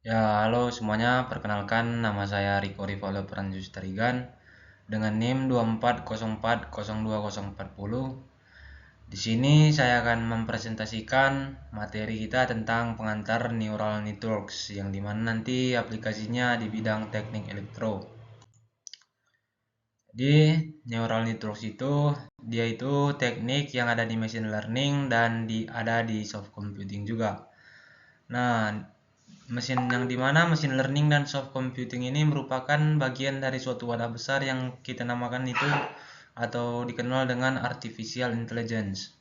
Ya, halo semuanya. Perkenalkan, nama saya Riko Rivaldo Pranjus Tarigan dengan NIM 24040240. Di sini saya akan mempresentasikan materi kita tentang pengantar neural networks yang dimana nanti aplikasinya di bidang teknik elektro. Jadi, neural networks itu dia itu teknik yang ada di machine learning dan ada di soft computing juga. Nah, mesin learning dan soft computing ini merupakan bagian dari suatu wadah besar yang kita namakan itu atau dikenal dengan artificial intelligence.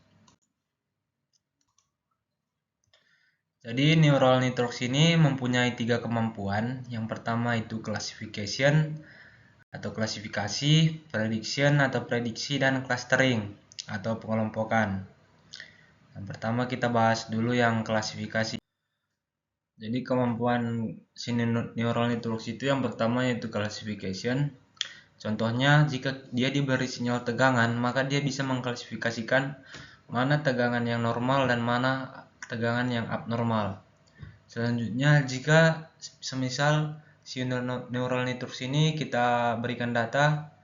Jadi neural networks ini mempunyai tiga kemampuan. Yang pertama itu classification atau klasifikasi, prediction atau prediksi, dan clustering atau pengelompokan. Yang pertama kita bahas dulu yang klasifikasi. Jadi kemampuan si neural networks itu yang pertama yaitu classification. Contohnya, jika dia diberi sinyal tegangan, maka dia bisa mengklasifikasikan mana tegangan yang normal dan mana tegangan yang abnormal. Selanjutnya, jika semisal si neural networks ini kita berikan data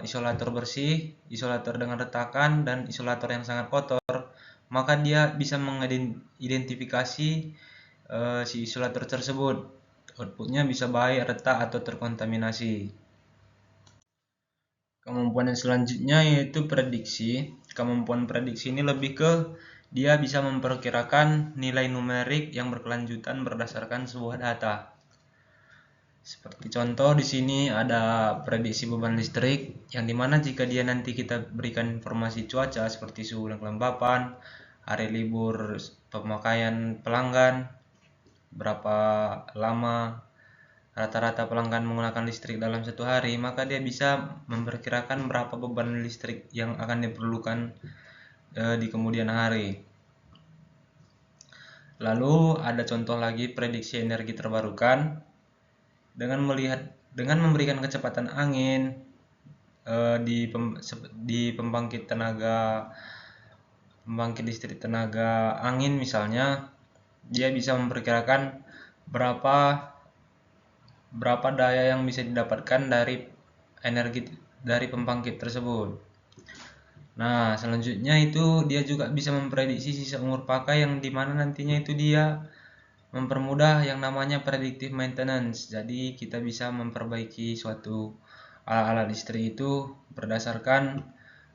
isolator bersih, isolator dengan retakan, dan isolator yang sangat kotor, maka dia bisa mengidentifikasi si isolator tersebut. Outputnya bisa baik, retak, atau terkontaminasi. Kemampuan yang selanjutnya yaitu prediksi. Kemampuan prediksi ini lebih ke dia bisa memperkirakan nilai numerik yang berkelanjutan berdasarkan sebuah data. Seperti contoh di sini ada prediksi beban listrik yang dimana jika dia nanti kita berikan informasi cuaca seperti suhu dan kelembapan, hari libur, pemakaian pelanggan, berapa lama rata-rata pelanggan menggunakan listrik dalam satu hari, maka dia bisa memperkirakan berapa beban listrik yang akan diperlukan di kemudian hari. Lalu ada contoh lagi prediksi energi terbarukan dengan memberikan kecepatan angin di pembangkit listrik tenaga angin misalnya, dia bisa memperkirakan berapa daya yang bisa didapatkan dari energi dari pembangkit tersebut. Nah, selanjutnya itu dia juga bisa memprediksi sisa umur pakai yang dimana nantinya itu dia mempermudah yang namanya predictive maintenance. Jadi kita bisa memperbaiki suatu alat-alat listrik itu berdasarkan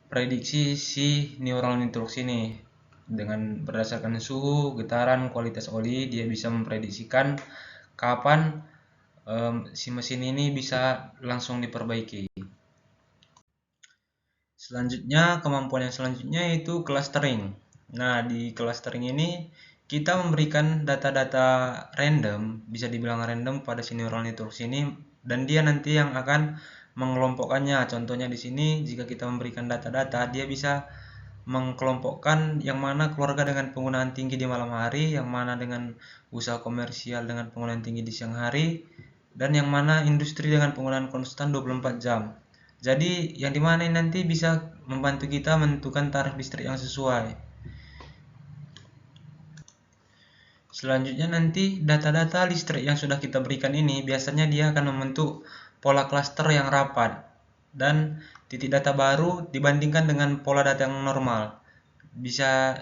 prediksi si neural networks ini. Dengan berdasarkan suhu, getaran, kualitas oli, dia bisa memprediksikan kapan si mesin ini bisa langsung diperbaiki. Selanjutnya, kemampuan yang selanjutnya yaitu clustering. Nah, di clustering ini kita memberikan data-data random, bisa dibilang random pada si neural networks ini, dan dia nanti yang akan mengelompokkannya. Contohnya di sini, jika kita memberikan data-data, dia bisa mengkelompokkan yang mana keluarga dengan penggunaan tinggi di malam hari, yang mana dengan usaha komersial dengan penggunaan tinggi di siang hari, dan yang mana industri dengan penggunaan konstan 24 jam. Jadi yang dimana nanti bisa membantu kita menentukan tarif listrik yang sesuai. Selanjutnya nanti data-data listrik yang sudah kita berikan ini biasanya dia akan membentuk pola klaster yang rapat dan titik data baru dibandingkan dengan pola data yang normal. Bisa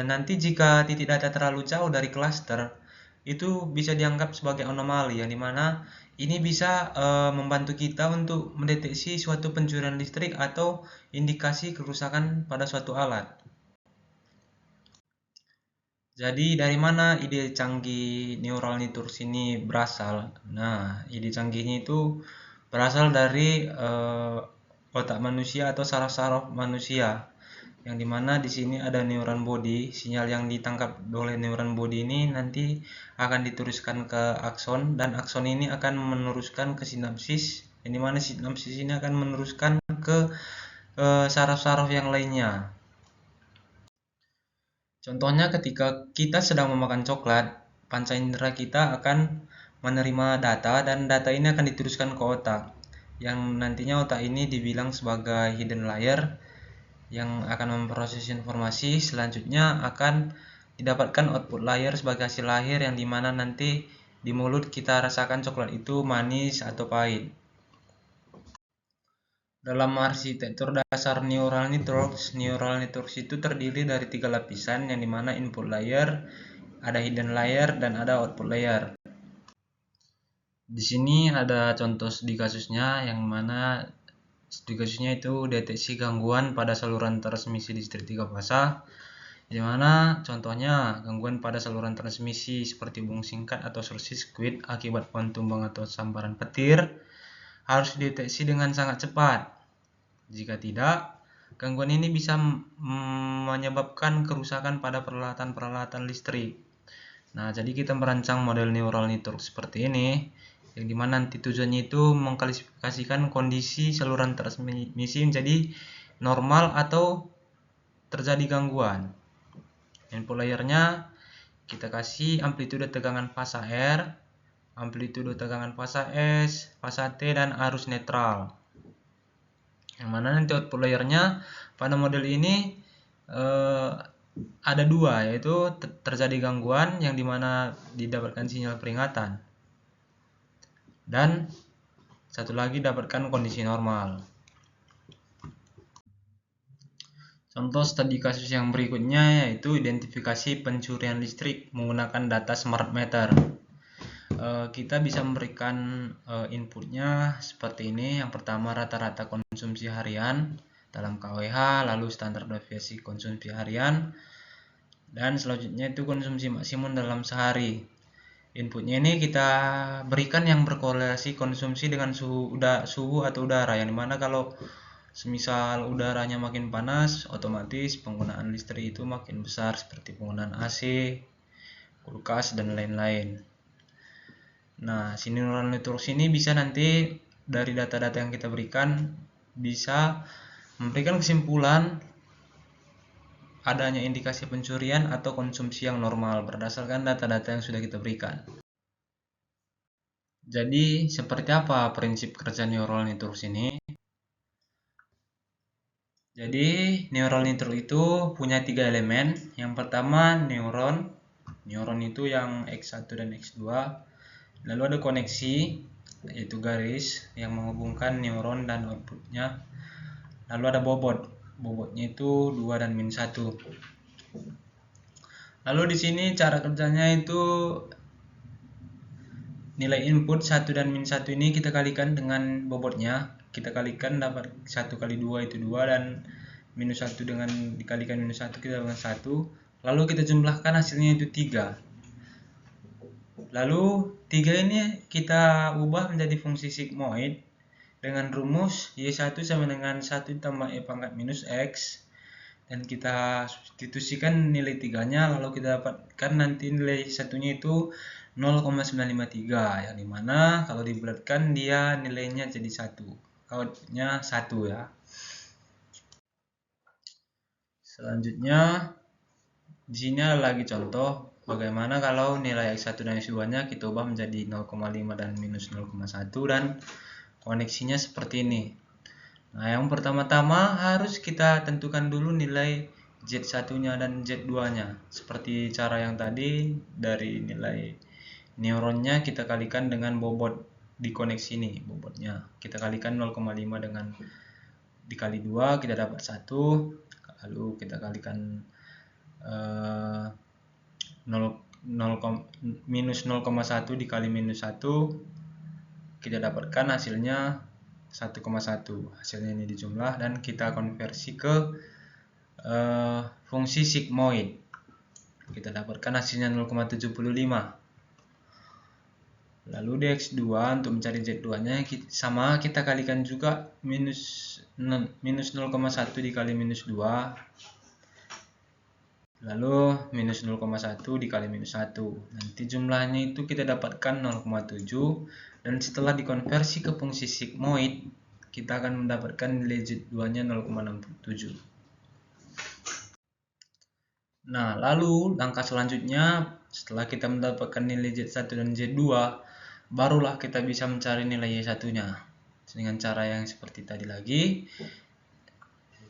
nanti jika titik data terlalu jauh dari klaster itu bisa dianggap sebagai anomali yang dimana ini bisa membantu kita untuk mendeteksi suatu pencurian listrik atau indikasi kerusakan pada suatu alat. Jadi dari mana ide canggih neural networks ini berasal? Nah, ide canggihnya itu berasal dari otak manusia atau saraf-saraf manusia, yang dimana di sini ada neuron body. Sinyal yang ditangkap oleh neuron body ini nanti akan diteruskan ke akson, dan akson ini akan meneruskan ke sinapsis, yang dimana sinapsis ini akan meneruskan ke saraf-saraf yang lainnya. Contohnya ketika kita sedang memakan coklat, panca indera kita akan menerima data dan data ini akan diteruskan ke otak, yang nantinya otak ini dibilang sebagai hidden layer yang akan memproses informasi. Selanjutnya akan didapatkan output layer sebagai hasil akhir yang dimana nanti di mulut kita rasakan coklat itu manis atau pahit. Dalam arsitektur dasar neural networks itu terdiri dari 3 lapisan yang dimana input layer, ada hidden layer, dan ada output layer. Di sini ada contoh studi kasusnya yang mana studi kasusnya itu deteksi gangguan pada saluran transmisi listrik 3 fasa, di mana contohnya gangguan pada saluran transmisi seperti hubung singkat atau short circuit akibat pohon tumbang atau sambaran petir harus dideteksi dengan sangat cepat. Jika tidak, gangguan ini bisa menyebabkan kerusakan pada peralatan listrik. Nah, jadi kita merancang model neural network seperti ini, yang dimana nanti tujuannya itu mengklasifikasikan kondisi saluran transmisi menjadi normal atau terjadi gangguan. Input layernya kita kasih amplitude tegangan fasa R, amplitude tegangan fasa S, fasa T, dan arus netral. Yang mana nanti output layernya pada model ini ada dua, yaitu terjadi gangguan yang dimana didapatkan sinyal peringatan, dan satu lagi dapatkan kondisi normal. Contoh studi kasus yang berikutnya yaitu identifikasi pencurian listrik menggunakan data smart meter. Kita bisa memberikan inputnya seperti ini. Yang pertama rata-rata konsumsi harian dalam KWH, lalu standar deviasi konsumsi harian, dan selanjutnya itu konsumsi maksimum dalam sehari. Inputnya ini kita berikan yang berkorelasi konsumsi dengan suhu atau udara, yang dimana kalau semisal udaranya makin panas, otomatis penggunaan listrik itu makin besar seperti penggunaan AC, kulkas, dan lain-lain. Nah, si neural network ini bisa nanti dari data-data yang kita berikan bisa memberikan kesimpulan adanya indikasi pencurian atau konsumsi yang normal berdasarkan data-data yang sudah kita berikan. Jadi, seperti apa prinsip kerja neural network ini? Jadi, neural network itu punya 3 elemen. Yang pertama, neuron. Neuron itu yang X1 dan X2. Lalu ada koneksi, yaitu garis yang menghubungkan neuron dan outputnya. Lalu ada bobot. Bobotnya itu 2 dan min 1. Lalu di sini cara kerjanya itu nilai input 1 dan min 1 ini kita kalikan dengan bobotnya. Kita kalikan dapat 1 kali 2 itu 2, dan minus 1 dengan dikalikan minus 1 kita dapat 1. Lalu kita jumlahkan hasilnya itu 3. Lalu 3 ini kita ubah menjadi fungsi sigmoid dengan rumus Y1 sama dengan 1 tambah E pangkat minus X, dan kita substitusikan nilai 3-nya, lalu kita dapatkan nanti nilai satunya itu 0,953, yang dimana kalau dibulatkan dia nilainya jadi 1, outputnya 1 ya. Selanjutnya di sini ada lagi contoh bagaimana kalau nilai X1 dan X2-nya kita ubah menjadi 0,5 dan minus 0,1, dan koneksinya seperti ini. Nah, yang pertama-tama harus kita tentukan dulu nilai Z1-nya dan Z2-nya. Seperti cara yang tadi, dari nilai neuronnya kita kalikan dengan bobot di koneksi ini, bobotnya. Kita kalikan 0,5 dengan dikali 2, kita dapat 1. Lalu kita kalikan minus 0,1 dikali minus 1, kita dapatkan hasilnya 1,1. Hasilnya ini dijumlah dan kita konversi ke fungsi sigmoid. Kita dapatkan hasilnya 0,75. Lalu di X2 untuk mencari Z2-nya sama, kita kalikan juga minus 0,1 dikali minus 2. Lalu minus 0,1 dikali minus 1. Nanti jumlahnya itu kita dapatkan 0,7. Dan setelah dikonversi ke fungsi sigmoid, kita akan mendapatkan nilai Z2-nya 0,67. Nah, lalu langkah selanjutnya setelah kita mendapatkan nilai Z1 dan Z2, barulah kita bisa mencari nilai Y1-nya dengan cara yang seperti tadi lagi.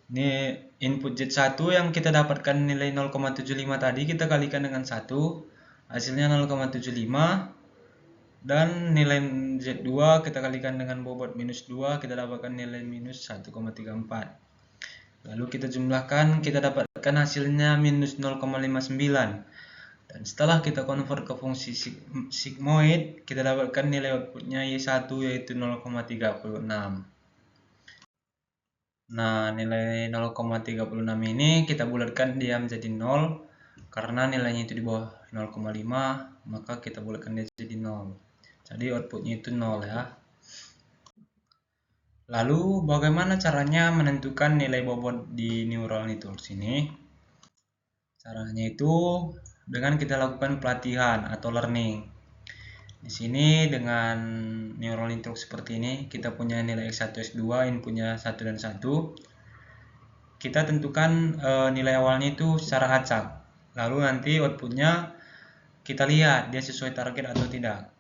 Ini input Z1 yang kita dapatkan nilai 0,75 tadi, kita kalikan dengan 1, hasilnya 0,75. Dan nilai Z2 kita kalikan dengan bobot minus 2, kita dapatkan nilai minus 1,34. Lalu kita jumlahkan, kita dapatkan hasilnya minus 0,59. Dan setelah kita convert ke fungsi sigmoid, kita dapatkan nilai outputnya Y1 yaitu 0,36. Nah, nilai 0,36 ini kita bulatkan dia menjadi 0. Karena nilainya itu di bawah 0,5, maka kita bulatkan dia jadi 0. Jadi outputnya itu 0 ya. Lalu bagaimana caranya menentukan nilai bobot di neural networks ini? Caranya itu dengan kita lakukan pelatihan atau learning. Di sini dengan neural network seperti ini, kita punya nilai X1, X2, inputnya 1 dan 1. Kita tentukan nilai awalnya itu secara acak. Lalu nanti outputnya kita lihat dia sesuai target atau tidak.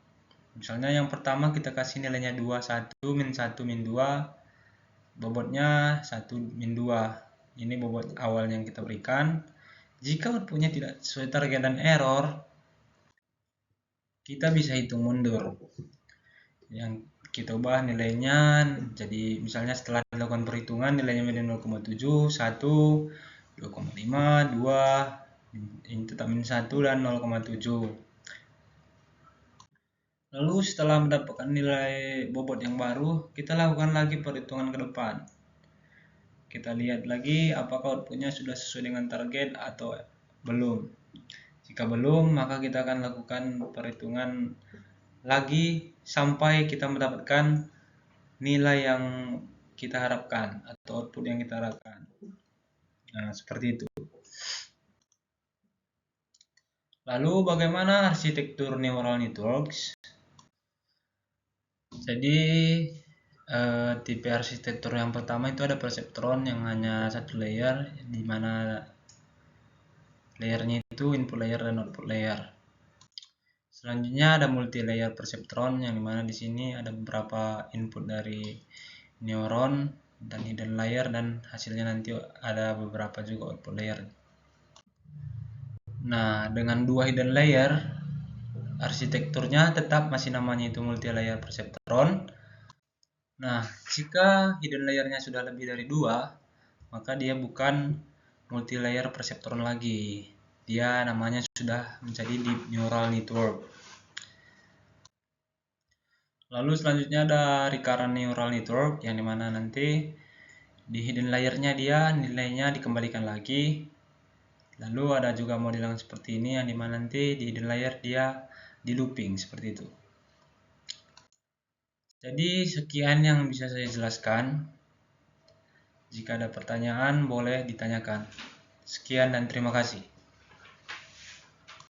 Misalnya yang pertama kita kasih nilainya 2, 1, min 1, min 2. Bobotnya 1, min 2. Ini bobot awal yang kita berikan. Jika outputnya tidak sesuai target dan error, kita bisa hitung mundur. Yang kita ubah nilainya, jadi misalnya setelah dilakukan perhitungan nilainya menjadi 0,7, 1, 2,5, 2, ini tetap min 1 dan 0,7. Lalu setelah mendapatkan nilai bobot yang baru, kita lakukan lagi perhitungan ke depan. Kita lihat lagi apakah outputnya sudah sesuai dengan target atau belum. Jika belum, maka kita akan lakukan perhitungan lagi sampai kita mendapatkan nilai yang kita harapkan atau output yang kita harapkan. Nah, seperti itu. Lalu bagaimana arsitektur neural networks? Jadi tipe arsitektur yang pertama itu ada perseptron yang hanya satu layer, di mana layernya itu input layer dan output layer. Selanjutnya ada multi layer perseptron yang dimana di sini ada beberapa input dari neuron dan hidden layer, dan hasilnya nanti ada beberapa juga output layer. Nah, dengan dua hidden layer, arsitekturnya tetap masih namanya itu multi layer perseptron. Nah, jika hidden layernya sudah lebih dari 2, maka dia bukan multi layer perseptron lagi. Dia namanya sudah menjadi deep neural network. Lalu selanjutnya ada recurrent neural network yang dimana nanti di hidden layernya dia nilainya dikembalikan lagi. Lalu ada juga model yang seperti ini yang dimana nanti di hidden layer dia di looping seperti itu. Jadi sekian yang bisa saya jelaskan. Jika ada pertanyaan boleh ditanyakan. Sekian dan terima kasih.